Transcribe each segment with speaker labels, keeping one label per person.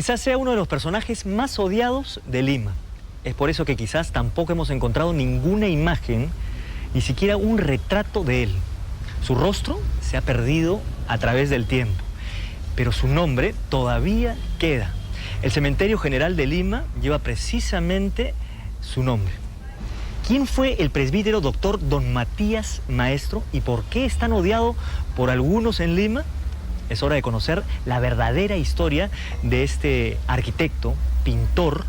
Speaker 1: Quizás sea uno de los personajes más odiados de Lima. Es por eso que quizás tampoco hemos encontrado ninguna imagen, ni siquiera un retrato de él. Su rostro se ha perdido a través del tiempo, pero su nombre todavía queda. El Cementerio General de Lima lleva precisamente su nombre. ¿Quién fue el presbítero doctor Don Matías Maestro y por qué es tan odiado por algunos en Lima? Es hora de conocer la verdadera historia de este arquitecto, pintor,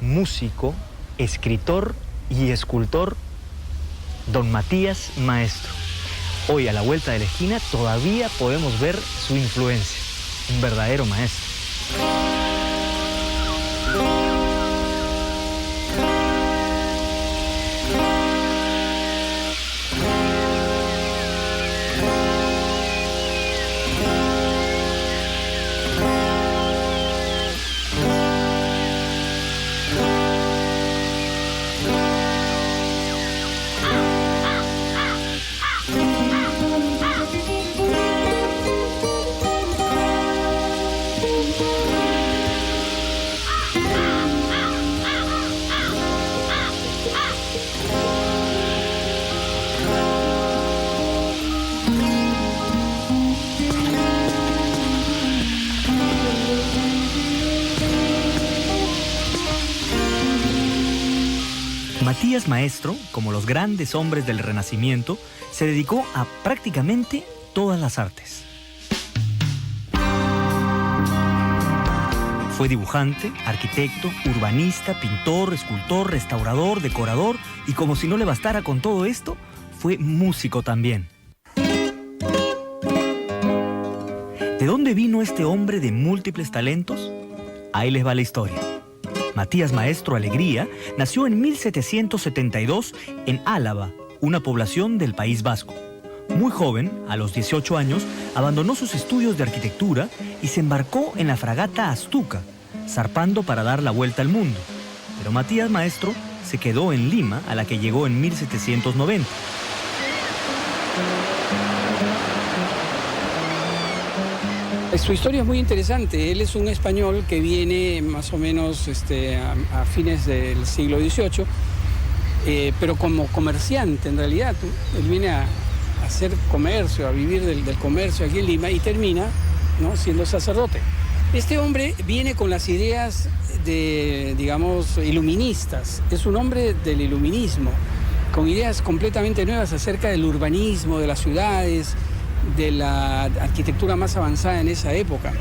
Speaker 1: músico, escritor y escultor, Don Matías Maestro. Hoy, a la vuelta de la esquina, todavía podemos ver su influencia. Un verdadero maestro. Matías Maestro, como los grandes hombres del Renacimiento, se dedicó a prácticamente todas las artes. Fue dibujante, arquitecto, urbanista, pintor, escultor, restaurador, decorador y, como si no le bastara con todo esto, fue músico también. ¿De dónde vino este hombre de múltiples talentos? Ahí les va la historia. Matías Maestro Alegría nació en 1772 en Álava, una población del País Vasco. Muy joven, a los 18 años, abandonó sus estudios de arquitectura y se embarcó en la fragata Astuca, zarpando para dar la vuelta al mundo. Pero Matías Maestro se quedó en Lima, a la que llegó en 1790.
Speaker 2: Su historia es muy interesante. Él es un español que viene más o menos a fines del siglo XVIII, pero como comerciante en realidad. Él viene a hacer comercio, a vivir del comercio aquí en Lima y termina, ¿no?, siendo sacerdote. Este hombre viene con las ideas de, digamos, iluministas. Es un hombre del iluminismo, con ideas completamente nuevas acerca del urbanismo, de las ciudades, de la arquitectura más avanzada en esa época.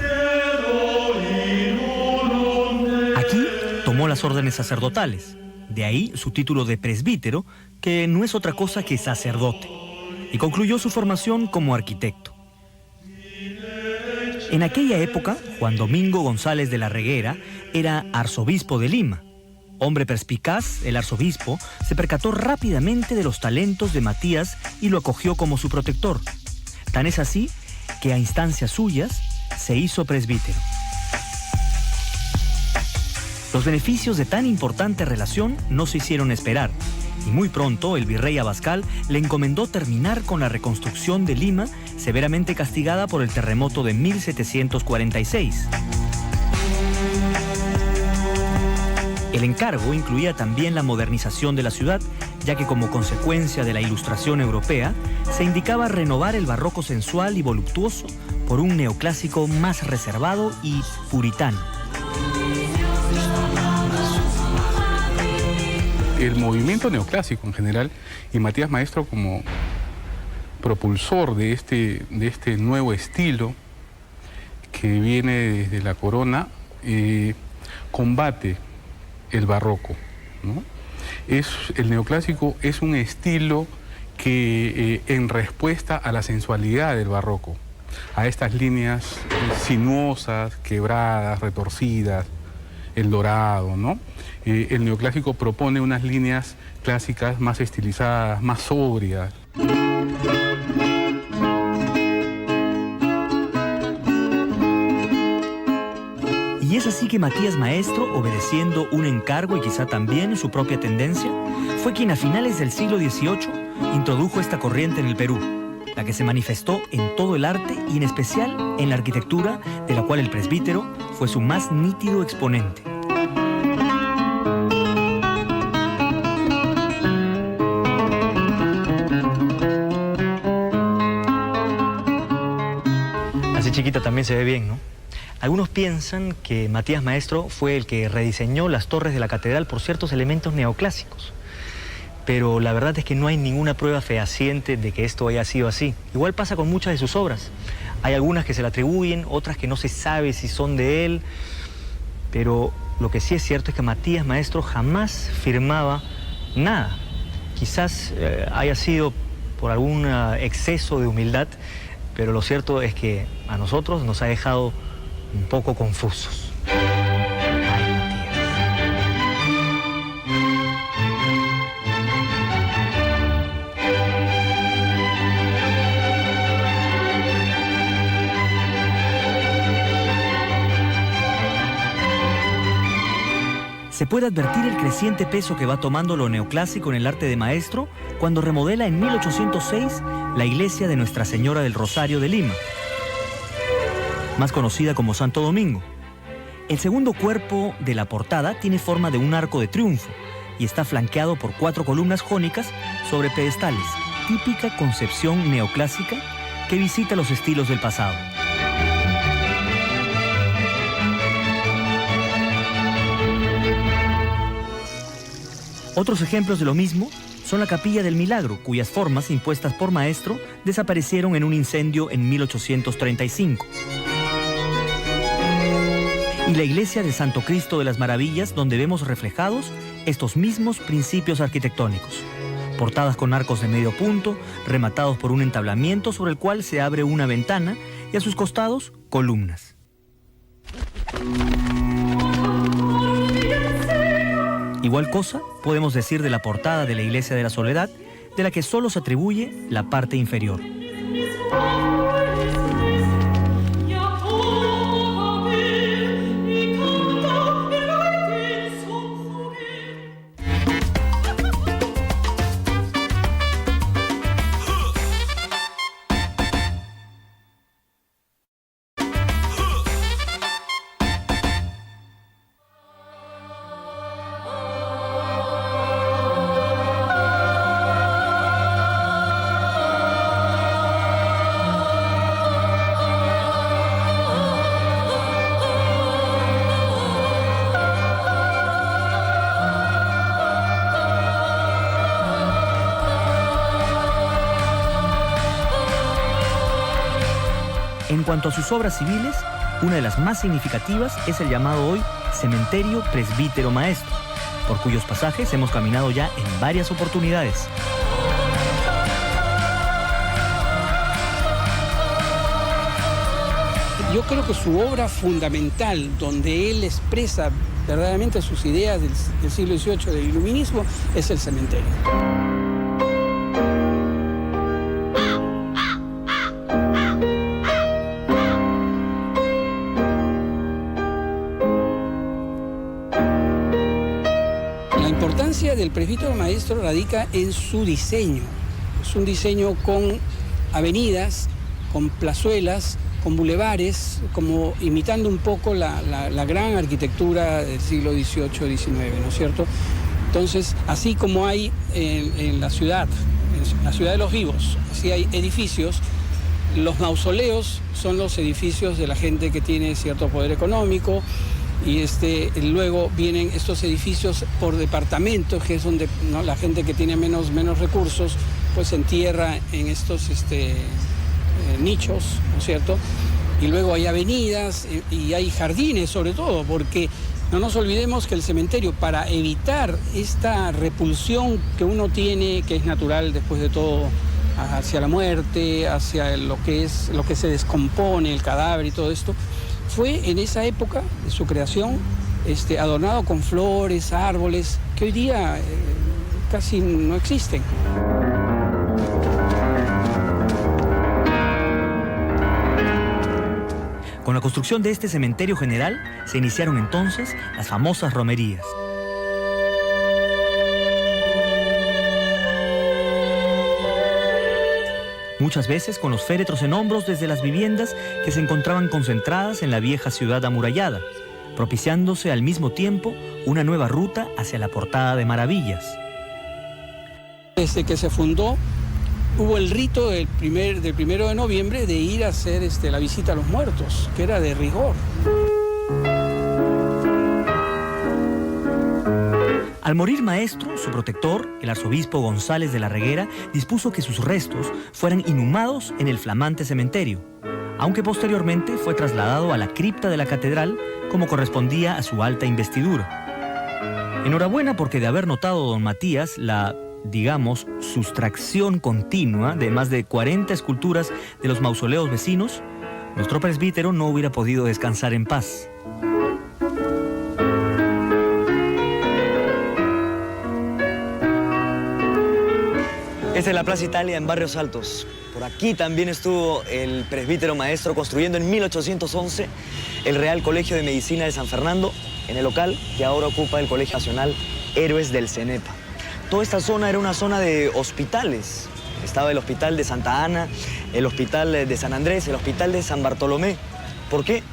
Speaker 1: Aquí tomó las órdenes sacerdotales, de ahí su título de presbítero, que no es otra cosa que sacerdote, y concluyó su formación como arquitecto. En aquella época, Juan Domingo González de la Reguera era arzobispo de Lima. Hombre perspicaz, el arzobispo se percató rápidamente de los talentos de Matías y lo acogió como su protector. Tan es así que a instancias suyas se hizo presbítero. Los beneficios de tan importante relación no se hicieron esperar, y muy pronto el virrey Abascal le encomendó terminar con la reconstrucción de Lima, severamente castigada por el terremoto de 1746. El encargo incluía también la modernización de la ciudad, ya que como consecuencia de la Ilustración europea, se indicaba renovar el barroco sensual y voluptuoso por un neoclásico más reservado y puritano.
Speaker 3: El movimiento neoclásico en general, y Matías Maestro como propulsor de este nuevo estilo que viene desde la corona, combate el barroco, ¿no? El neoclásico es un estilo que en respuesta a la sensualidad del barroco, a estas líneas sinuosas, quebradas, retorcidas, el dorado, ¿no? El neoclásico propone unas líneas clásicas más estilizadas, más sobrias.
Speaker 1: Y es así que Matías Maestro, obedeciendo un encargo y quizá también su propia tendencia, fue quien a finales del siglo XVIII introdujo esta corriente en el Perú. la que se manifestó en todo el arte y en especial en la arquitectura, de la cual el presbítero fue su más nítido exponente. Así chiquita también se ve bien, ¿no? Algunos piensan que Matías Maestro fue el que rediseñó las torres de la catedral por ciertos elementos neoclásicos. Pero la verdad es que no hay ninguna prueba fehaciente de que esto haya sido así. Igual pasa con muchas de sus obras. Hay algunas que se le atribuyen, otras que no se sabe si son de él. Pero lo que sí es cierto es que Matías Maestro jamás firmaba nada. Quizás haya sido por algún exceso de humildad, pero lo cierto es que a nosotros nos ha dejado un poco confusos. Ay, Matías. Se puede advertir el creciente peso que va tomando lo neoclásico en el arte de Maestro cuando remodela en 1806 la iglesia de Nuestra Señora del Rosario de Lima, más conocida como Santo Domingo. El segundo cuerpo de la portada tiene forma de un arco de triunfo y está flanqueado por 4 columnas jónicas sobre pedestales, típica concepción neoclásica que visita los estilos del pasado. Otros ejemplos de lo mismo son la Capilla del Milagro, cuyas formas impuestas por Maestro desaparecieron en un incendio en 1835. Y la iglesia de Santo Cristo de las Maravillas, donde vemos reflejados estos mismos principios arquitectónicos. Portadas con arcos de medio punto, rematados por un entablamiento sobre el cual se abre una ventana y a sus costados columnas. Igual cosa podemos decir de la portada de la Iglesia de la Soledad, de la que solo se atribuye la parte inferior. En cuanto a sus obras civiles, una de las más significativas es el llamado hoy Cementerio Presbítero Maestro, por cuyos pasajes hemos caminado ya en varias oportunidades.
Speaker 2: Yo creo que su obra fundamental, donde él expresa verdaderamente sus ideas del siglo XVIII, del iluminismo, es el cementerio. La importancia del presbítero maestro radica en su diseño. Es un diseño con avenidas, con plazuelas, con bulevares, como imitando un poco la gran arquitectura del siglo XVIII-XIX, ¿no es cierto? Entonces, así como hay en la ciudad de los vivos, así hay edificios, los mausoleos son los edificios de la gente que tiene cierto poder económico, y luego vienen estos edificios por departamentos, que es donde, ¿no?, la gente que tiene menos recursos pues se entierra en estos nichos, ¿no es cierto? Y luego hay avenidas y hay jardines, sobre todo, porque no nos olvidemos que el cementerio, para evitar esta repulsión que uno tiene, que es natural después de todo, hacia la muerte, hacia lo que se descompone, el cadáver y todo esto, fue en esa época de su creación adornado con flores, árboles, que hoy día casi no existen.
Speaker 1: Con la construcción de este cementerio general se iniciaron entonces las famosas romerías. muchas veces con los féretros en hombros desde las viviendas que se encontraban concentradas en la vieja ciudad amurallada, propiciándose al mismo tiempo una nueva ruta hacia la Portada de Maravillas.
Speaker 2: Desde que se fundó, hubo el rito del 1 de noviembre de ir a hacer la visita a los muertos, que era de rigor.
Speaker 1: Al morir Maestro, su protector, el arzobispo González de la Reguera, dispuso que sus restos fueran inhumados en el flamante cementerio, aunque posteriormente fue trasladado a la cripta de la catedral como correspondía a su alta investidura. Enhorabuena porque de haber notado don Matías la, digamos, sustracción continua de más de 40 esculturas de los mausoleos vecinos, nuestro presbítero no hubiera podido descansar en paz.
Speaker 4: Esta es la Plaza Italia en Barrios Altos. Por aquí también estuvo el presbítero Maestro construyendo en 1811 el Real Colegio de Medicina de San Fernando, en el local que ahora ocupa el Colegio Nacional Héroes del Cenepa. Toda esta zona era una zona de hospitales. Estaba el Hospital de Santa Ana, el Hospital de San Andrés, el Hospital de San Bartolomé. ¿Por qué?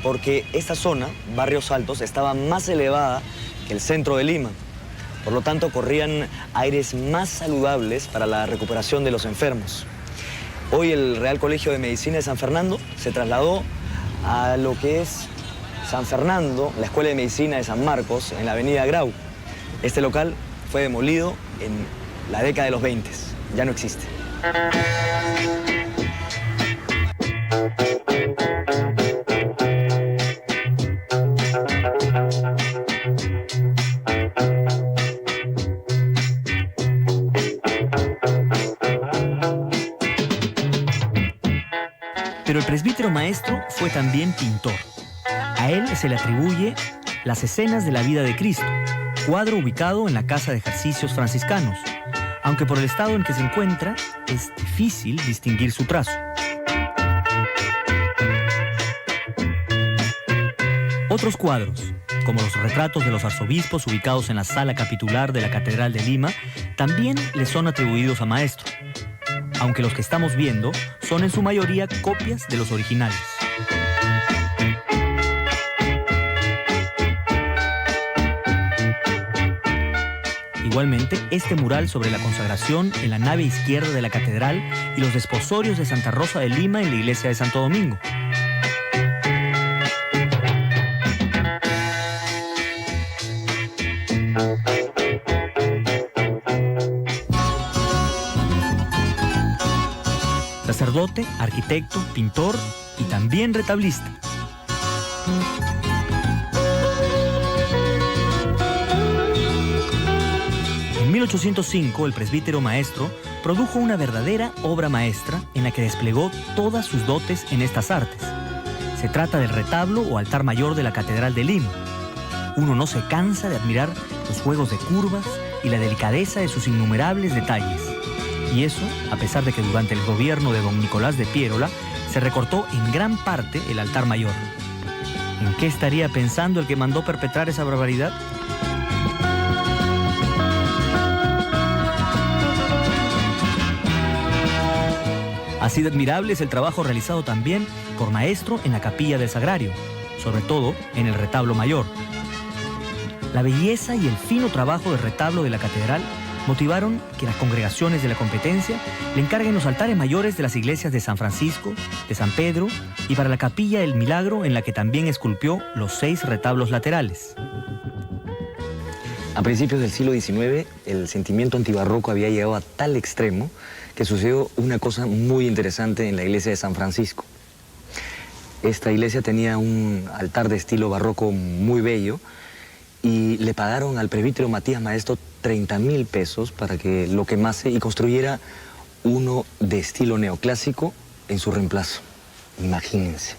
Speaker 4: Porque esta zona, Barrios Altos, estaba más elevada que el centro de Lima. Por lo tanto, corrían aires más saludables para la recuperación de los enfermos. Hoy el Real Colegio de Medicina de San Fernando se trasladó a lo que es San Fernando, la Escuela de Medicina de San Marcos, en la avenida Grau. Este local fue demolido en la década de los 20. Ya no existe.
Speaker 1: Pero el presbítero Maestro fue también pintor. A él se le atribuye Las escenas de la vida de Cristo, cuadro ubicado en la Casa de Ejercicios Franciscanos, aunque por el estado en que se encuentra es difícil distinguir su trazo. Otros cuadros, como los retratos de los arzobispos ubicados en la sala capitular de la Catedral de Lima, también le son atribuidos a Maestro, aunque los que estamos viendo son en su mayoría copias de los originales. Igualmente, este mural sobre la consagración en la nave izquierda de la catedral y los desposorios de Santa Rosa de Lima en la iglesia de Santo Domingo. Sacerdote, arquitecto, pintor y también retablista. En 1805, el presbítero Maestro produjo una verdadera obra maestra en la que desplegó todas sus dotes en estas artes. Se trata del retablo o altar mayor de la Catedral de Lima. Uno no se cansa de admirar los juegos de curvas y la delicadeza de sus innumerables detalles. Y eso, a pesar de que durante el gobierno de don Nicolás de Piérola se recortó en gran parte el altar mayor. ¿En qué estaría pensando el que mandó perpetrar esa barbaridad? Así de admirable es el trabajo realizado también por Maestro en la capilla del Sagrario, sobre todo en el retablo mayor. La belleza y el fino trabajo del retablo de la catedral motivaron que las congregaciones de la competencia le encarguen los altares mayores de las iglesias de San Francisco, de San Pedro y para la capilla del Milagro, en la que también esculpió los 6 retablos laterales.
Speaker 4: A principios del siglo XIX, el sentimiento antibarroco había llegado a tal extremo que sucedió una cosa muy interesante en la iglesia de San Francisco. Esta iglesia tenía un altar de estilo barroco muy bello y le pagaron al presbítero Matías Maestro 30.000 pesos para que lo quemase y construyera uno de estilo neoclásico en su reemplazo. Imagínense.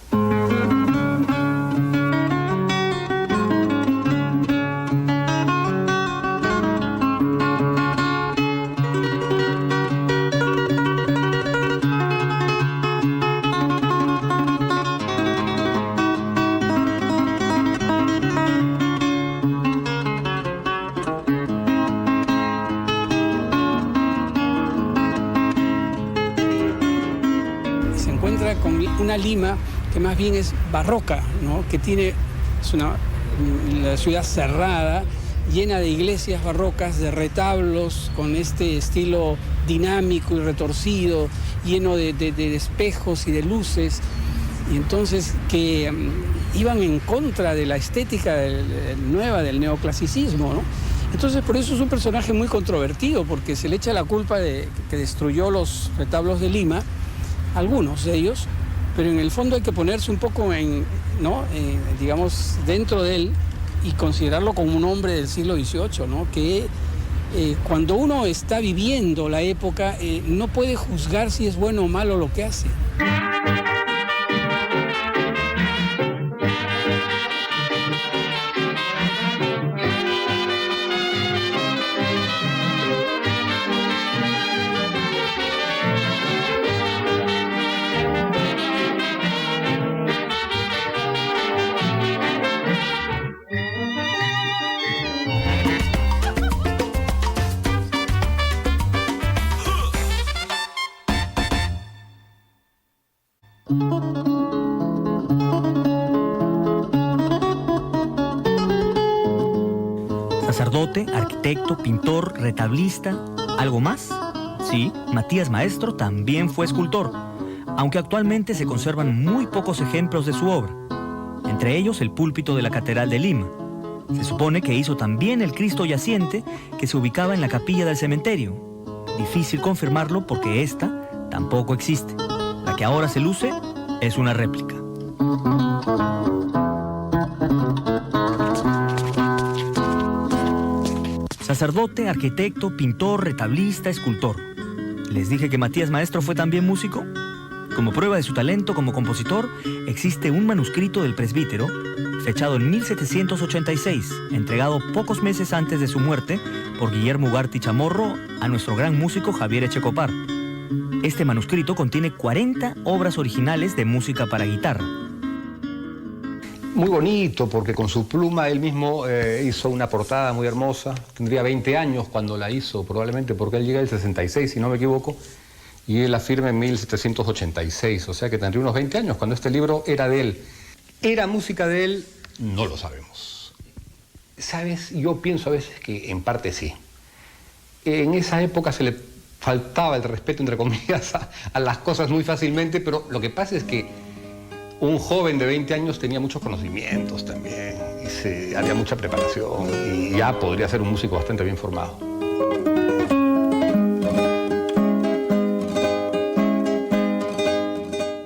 Speaker 2: una Lima que más bien es barroca, ¿no? Es la ciudad cerrada, llena de iglesias barrocas, de retablos con este estilo dinámico y retorcido, lleno de espejos y de luces, y entonces que iban en contra de la estética nueva del neoclasicismo, ¿no? Entonces por eso es un personaje muy controvertido, porque se le echa la culpa de que destruyó los retablos de Lima, algunos de ellos, pero en el fondo hay que ponerse un poco digamos, dentro de él y considerarlo como un hombre del siglo XVIII, ¿no? Que cuando uno está viviendo la época, no puede juzgar si es bueno o malo lo que hace.
Speaker 1: Sacerdote, arquitecto, pintor, retablista, ¿algo más? Sí, Matías Maestro también fue escultor, aunque actualmente se conservan muy pocos ejemplos de su obra, entre ellos el púlpito de la Catedral de Lima. Se supone que hizo también el Cristo yaciente que se ubicaba en la capilla del cementerio. Difícil confirmarlo porque esta tampoco existe. La que ahora se luce es una réplica. Sacerdote, arquitecto, pintor, retablista, escultor. ¿Les dije que Matías Maestro fue también músico? Como prueba de su talento como compositor, existe un manuscrito del presbítero, fechado en 1786, entregado pocos meses antes de su muerte por Guillermo Ugarte Chamorro a nuestro gran músico Javier Echecopar. Este manuscrito contiene 40 obras originales de música para guitarra.
Speaker 5: Muy bonito, porque con su pluma él mismo hizo una portada muy hermosa. Tendría 20 años cuando la hizo, probablemente porque él llega del 66, si no me equivoco, y él la firma en 1786, o sea que tendría unos 20 años cuando este libro era de él. ¿Era música de él? No lo sabemos. ¿Sabes? Yo pienso a veces que en parte sí. En esa época se le faltaba el respeto, entre comillas, a las cosas muy fácilmente, pero lo que pasa es que un joven de 20 años tenía muchos conocimientos también, y había mucha preparación, y ya podría ser un músico bastante bien formado.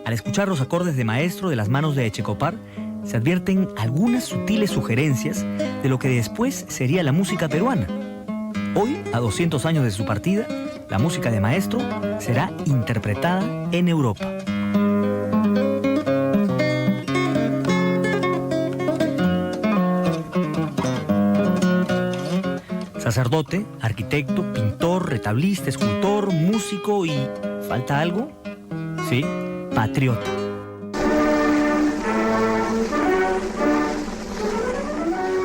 Speaker 1: Al escuchar los acordes de Maestro de las manos de Echecopar, se advierten algunas sutiles sugerencias de lo que después sería la música peruana. Hoy, a 200 años de su partida, la música de Maestro será interpretada en Europa. Sacerdote, arquitecto, pintor, retablista, escultor, músico y... ¿falta algo? Sí, patriota.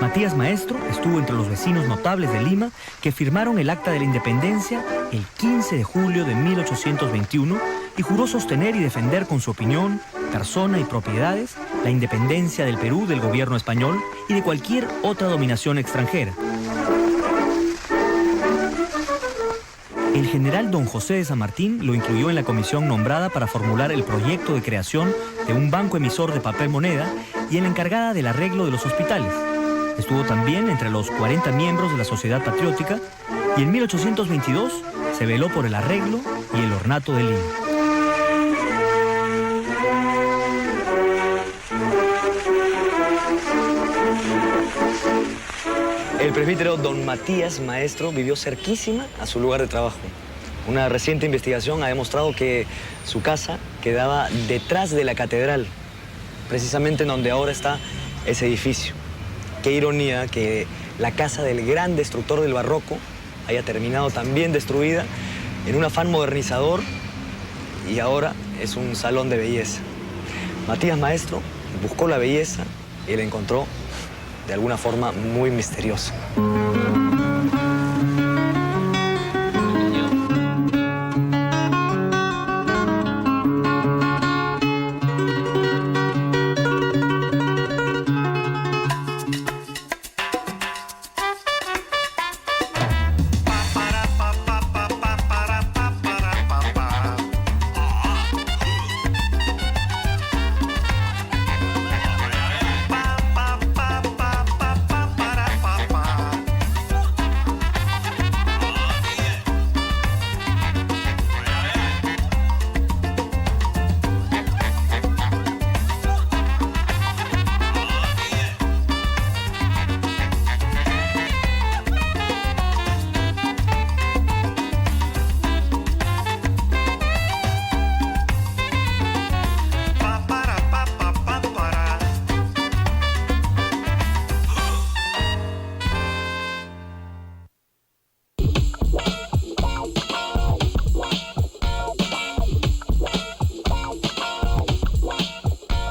Speaker 1: Matías Maestro estuvo entre los vecinos notables de Lima que firmaron el Acta de la Independencia el 15 de julio de 1821 y juró sostener y defender con su opinión, persona y propiedades la independencia del Perú del gobierno español y de cualquier otra dominación extranjera. El general don José de San Martín lo incluyó en la comisión nombrada para formular el proyecto de creación de un banco emisor de papel moneda y en la encargada del arreglo de los hospitales. Estuvo también entre los 40 miembros de la Sociedad Patriótica y en 1822 se veló por el arreglo y el ornato de Lima.
Speaker 4: El presbítero don Matías Maestro vivió cerquísima a su lugar de trabajo. Una reciente investigación ha demostrado que su casa quedaba detrás de la catedral, precisamente en donde ahora está ese edificio. Qué ironía que la casa del gran destructor del barroco haya terminado también destruida en un afán modernizador y ahora es un salón de belleza. Matías Maestro buscó la belleza y la encontró de alguna forma muy misteriosa.